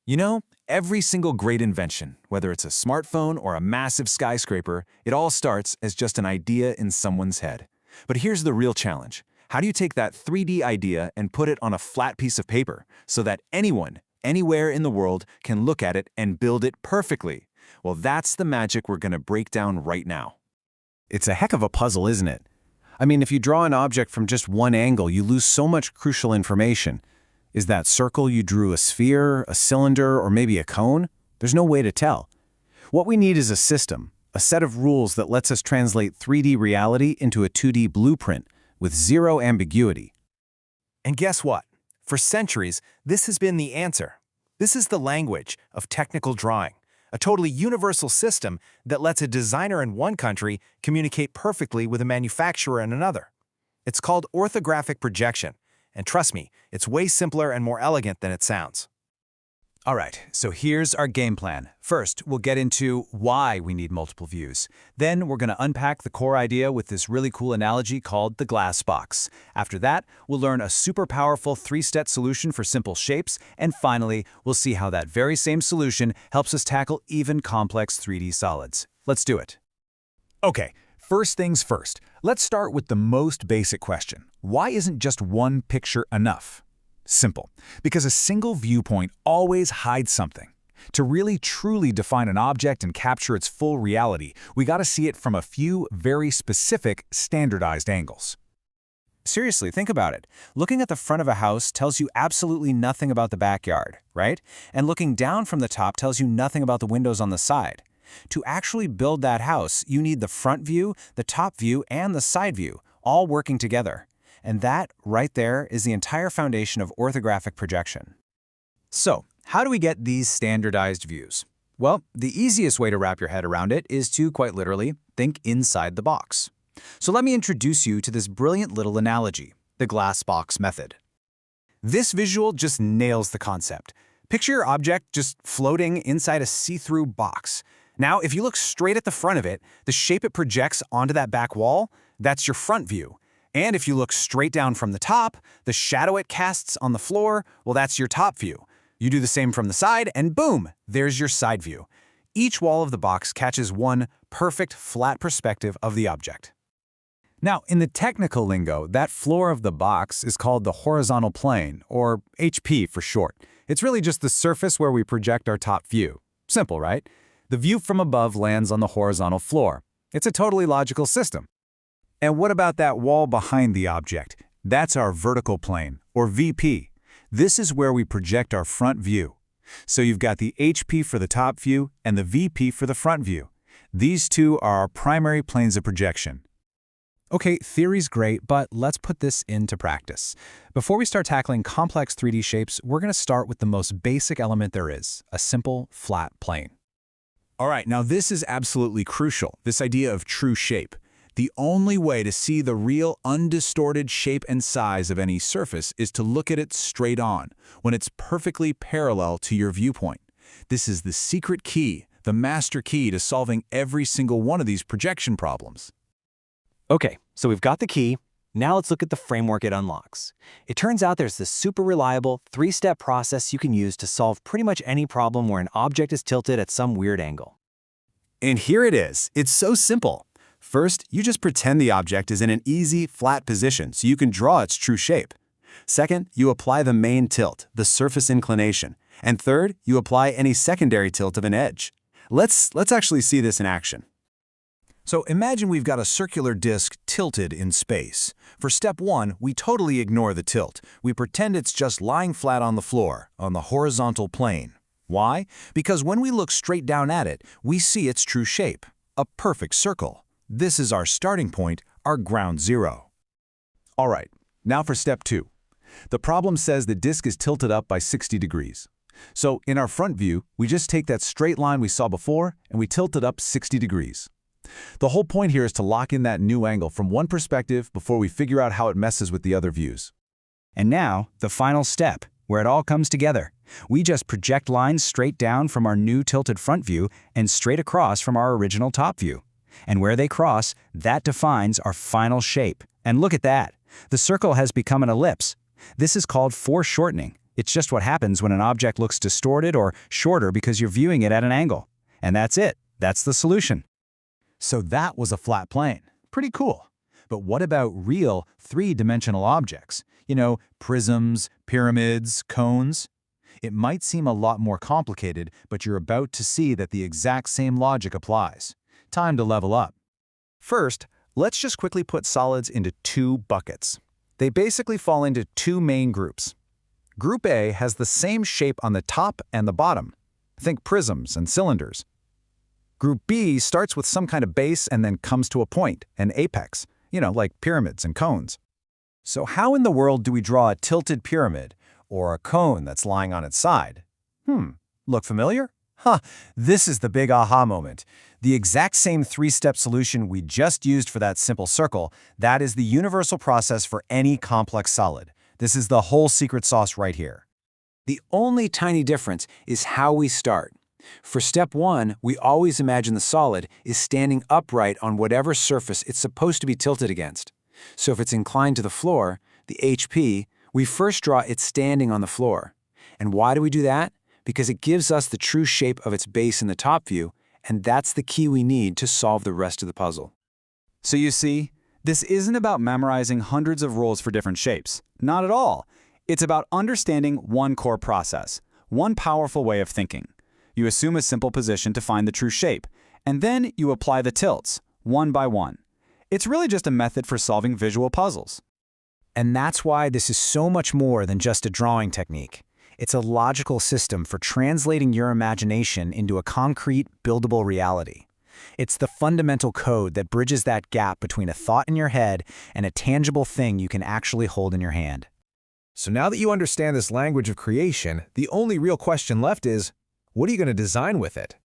You know, every single great invention, whether it's a smartphone or a massive skyscraper, it all starts as just an idea in someone's head. But here's the real challenge. How do you take that 3D idea and put it on a flat piece of paper so that anyone, anywhere in the world can look at it and build it perfectly? Well, that's the magic we're going to break down right now. It's a heck of a puzzle, isn't it? I mean, if you draw an object from just one angle, you lose so much crucial information. Is that circle you drew a sphere, a cylinder, or maybe a cone? There's no way to tell. What we need is a system, a set of rules that lets us translate 3D reality into a 2D blueprint with zero ambiguity. And guess what? For centuries, this has been the answer. This is the language of technical drawing, a totally universal system that lets a designer in one country communicate perfectly with a manufacturer in another. It's called orthographic projection, and trust me, it's way simpler and more elegant than it sounds. All right, so here's our game plan. First, we'll get into why we need multiple views. Then we're going to unpack the core idea with this really cool analogy called the glass box. After that, we'll learn a super powerful three-step solution for simple shapes. And finally, we'll see how that very same solution helps us tackle even complex 3D solids. Let's do it. Okay, first things first. Let's start with the most basic question. Why isn't just one picture enough? Simple. Because a single viewpoint always hides something. To really truly define an object and capture its full reality, we gotta see it from a few very specific, standardized angles. Seriously, think about it. Looking at the front of a house tells you absolutely nothing about the backyard, right? And looking down from the top tells you nothing about the windows on the side. To actually build that house, you need the front view, the top view, and the side view, all working together. And that, right there, is the entire foundation of orthographic projection. So, how do we get these standardized views? Well, the easiest way to wrap your head around it is to, quite literally, think inside the box. So let me introduce you to this brilliant little analogy, the glass box method. This visual just nails the concept. Picture your object just floating inside a see-through box. Now, if you look straight at the front of it, the shape it projects onto that back wall, that's your front view. And if you look straight down from the top, the shadow it casts on the floor, well, that's your top view. You do the same from the side, and boom, there's your side view. Each wall of the box catches one perfect flat perspective of the object. Now, in the technical lingo, that floor of the box is called the horizontal plane, or HP for short. It's really just the surface where we project our top view. Simple, right? The view from above lands on the horizontal floor. It's a totally logical system. And what about that wall behind the object? That's our vertical plane, or VP. This is where we project our front view. So you've got the HP for the top view and the VP for the front view. These two are our primary planes of projection. Okay, theory's great, but let's put this into practice. Before we start tackling complex 3D shapes, we're going to start with the most basic element there is, a simple, flat plane. All right, now this is absolutely crucial, this idea of true shape. The only way to see the real, undistorted shape and size of any surface is to look at it straight on, when it's perfectly parallel to your viewpoint. This is the secret key, the master key to solving every single one of these projection problems. Okay, so we've got the key. Now let's look at the framework it unlocks. It turns out there's this super reliable, three-step process you can use to solve pretty much any problem where an object is tilted at some weird angle. And here it is. It's so simple. First, you just pretend the object is in an easy, flat position so you can draw its true shape. Second, you apply the main tilt, the surface inclination. And third, you apply any secondary tilt of an edge. Let's actually see this in action. So imagine we've got a circular disc tilted in space. For step one, we totally ignore the tilt. We pretend it's just lying flat on the floor, on the horizontal plane. Why? Because when we look straight down at it, we see its true shape, a perfect circle. This is our starting point, our ground zero. All right, now for step two. The problem says the disk is tilted up by 60 degrees. So in our front view, we just take that straight line we saw before and we tilt it up 60 degrees. The whole point here is to lock in that new angle from one perspective before we figure out how it messes with the other views. And now, the final step, where it all comes together. We just project lines straight down from our new tilted front view and straight across from our original top view. And where they cross, that defines our final shape. And look at that. The circle has become an ellipse. This is called foreshortening. It's just what happens when an object looks distorted or shorter because you're viewing it at an angle. And that's it. That's the solution. So that was a flat plane. Pretty cool. But what about real three-dimensional objects? You know, prisms, pyramids, cones? It might seem a lot more complicated, but you're about to see that the exact same logic applies. Time to level up. First, let's just quickly put solids into two buckets. They basically fall into two main groups. Group A has the same shape on the top and the bottom. Think prisms and cylinders. Group B starts with some kind of base and then comes to a point, an apex, like pyramids and cones. So how in the world do we draw a tilted pyramid or a cone that's lying on its side? Look familiar? This is the big aha moment. The exact same three-step solution we just used for that simple circle, that is the universal process for any complex solid. This is the whole secret sauce right here. The only tiny difference is how we start. For step one, we always imagine the solid is standing upright on whatever surface it's supposed to be tilted against. So if it's inclined to the floor, the HP, we first draw it standing on the floor. And why do we do that? Because it gives us the true shape of its base in the top view, and that's the key we need to solve the rest of the puzzle. So you see, this isn't about memorizing hundreds of rules for different shapes. Not at all. It's about understanding one core process, one powerful way of thinking. You assume a simple position to find the true shape, and then you apply the tilts, one by one. It's really just a method for solving visual puzzles. And that's why this is so much more than just a drawing technique. It's a logical system for translating your imagination into a concrete, buildable reality. It's the fundamental code that bridges that gap between a thought in your head and a tangible thing you can actually hold in your hand. So now that you understand this language of creation, the only real question left is, what are you going to design with it?